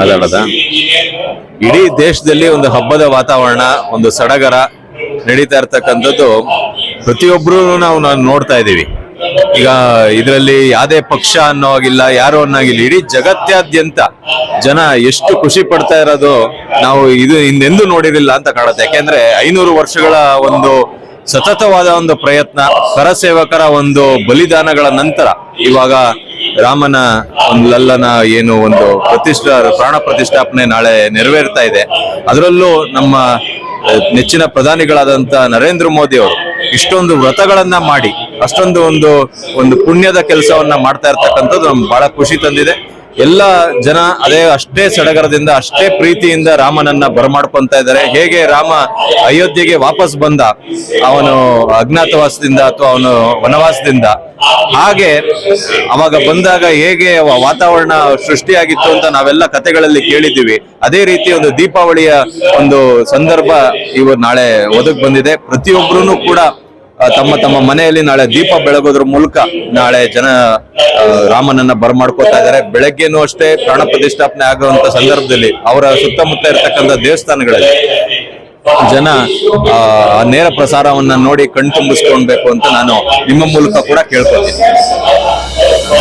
ಮಾತಾಡೋದ ಇಡೀ ದೇಶದಲ್ಲಿ ಒಂದು ಹಬ್ಬದ ವಾತಾವರಣ, ಒಂದು ಸಡಗರ ನಡೀತಾ ಇರ್ತಕ್ಕಂಥದ್ದು ಪ್ರತಿಯೊಬ್ರು ನಾವು ನೋಡ್ತಾ ಇದ್ದೀವಿ. ಈಗ ಇದರಲ್ಲಿ ಯಾವುದೇ ಪಕ್ಷ ಅನ್ನೋಗಿಲ್ಲ, ಯಾರು ಅನ್ನೋಗಿಲ್ಲ, ಇಡೀ ಜಗತ್ತಾದ್ಯಂತ ಜನ ಎಷ್ಟು ಖುಷಿ ಪಡ್ತಾ ಇರೋದು ನಾವು ಇದು ಹಿಂದೆಂದೂ ನೋಡಿರಲಿಲ್ಲ ಅಂತ ಕಾಣುತ್ತೆ. ಯಾಕೆಂದ್ರೆ 500 ವರ್ಷಗಳ ಒಂದು ಸತತವಾದ ಒಂದು ಪ್ರಯತ್ನ, ಕರಸೇವಕರ ಒಂದು ಬಲಿದಾನಗಳ ನಂತರ ಇವಾಗ ರಾಮನ ಒಂದು ಲಲ್ಲನ ಏನು ಒಂದು ಪ್ರಾಣ ಪ್ರತಿಷ್ಠಾಪನೆ ನಾಳೆ ನೆರವೇರ್ತಾ ಇದೆ. ಅದರಲ್ಲೂ ನಮ್ಮ ನೆಚ್ಚಿನ ಪ್ರಧಾನಿಗಳಾದಂತ ನರೇಂದ್ರ ಮೋದಿ ಅವರು ಇಷ್ಟೊಂದು ವ್ರತಗಳನ್ನ ಮಾಡಿ ಅಷ್ಟೊಂದು ಒಂದು ಪುಣ್ಯದ ಕೆಲಸವನ್ನ ಮಾಡ್ತಾ ಇರ್ತಕ್ಕಂಥದ್ದು ನಮ್ಗೆ ಬಹಳ ಖುಷಿ ತಂದಿದೆ. ಎಲ್ಲ ಜನ ಅಷ್ಟೇ ಸಡಗರದಿಂದ, ಅಷ್ಟೇ ಪ್ರೀತಿಯಿಂದ ರಾಮನನ್ನ ಬರಮಾಡ್ಕೊಂತ ಇದ್ದಾರೆ. ಹೇಗೆ ರಾಮ ಅಯೋಧ್ಯೆಗೆ ವಾಪಸ್ ಬಂದ ಅವನು ಅಜ್ಞಾತವಾಸದಿಂದ ಅಥವಾ ಅವನು ವನವಾಸದಿಂದ, ಹಾಗೆ ಅವಾಗ ಬಂದಾಗ ಹೇಗೆ ವಾತಾವರಣ ಸೃಷ್ಟಿಯಾಗಿತ್ತು ಅಂತ ನಾವೆಲ್ಲ ಕಥೆಗಳಲ್ಲಿ ಕೇಳಿದ್ದೀವಿ. ಅದೇ ರೀತಿ ಒಂದು ದೀಪಾವಳಿಯ ಒಂದು ಸಂದರ್ಭ ನಾಳೆ ಒದಗಿ ಬಂದಿದೆ. ಪ್ರತಿಯೊಬ್ಬರೂ ಕೂಡ ತಮ್ಮ ತಮ್ಮ ಮನೆಯಲ್ಲಿ ನಾಳೆ ದೀಪ ಬೆಳಗೋದ್ರ ಮೂಲಕ ನಾಳೆ ಜನ ರಾಮನನ್ನ ಬರಮಾಡ್ಕೋತಾ ಇದ್ದಾರೆ. ಬೆಳಗ್ಗೆನೂ ಅಷ್ಟೇ ಪ್ರಾಣ ಪ್ರತಿಷ್ಠಾಪನೆ ಆಗುವಂತ ಸಂದರ್ಭದಲ್ಲಿ ಅವರ ಸುತ್ತಮುತ್ತ ಇರತಕ್ಕಂಥ ದೇವಸ್ಥಾನಗಳಲ್ಲಿ ಜನ ನೇರ ಪ್ರಸಾರವನ್ನ ನೋಡಿ ಕಣ್ತುಂಬಿಸ್ಕೊಳ್ಬೇಕು ಅಂತ ನಾನು ನಿಮ್ಮ ಮೂಲಕ ಕೂಡ ಕೇಳ್ಕೊತೀನಿ.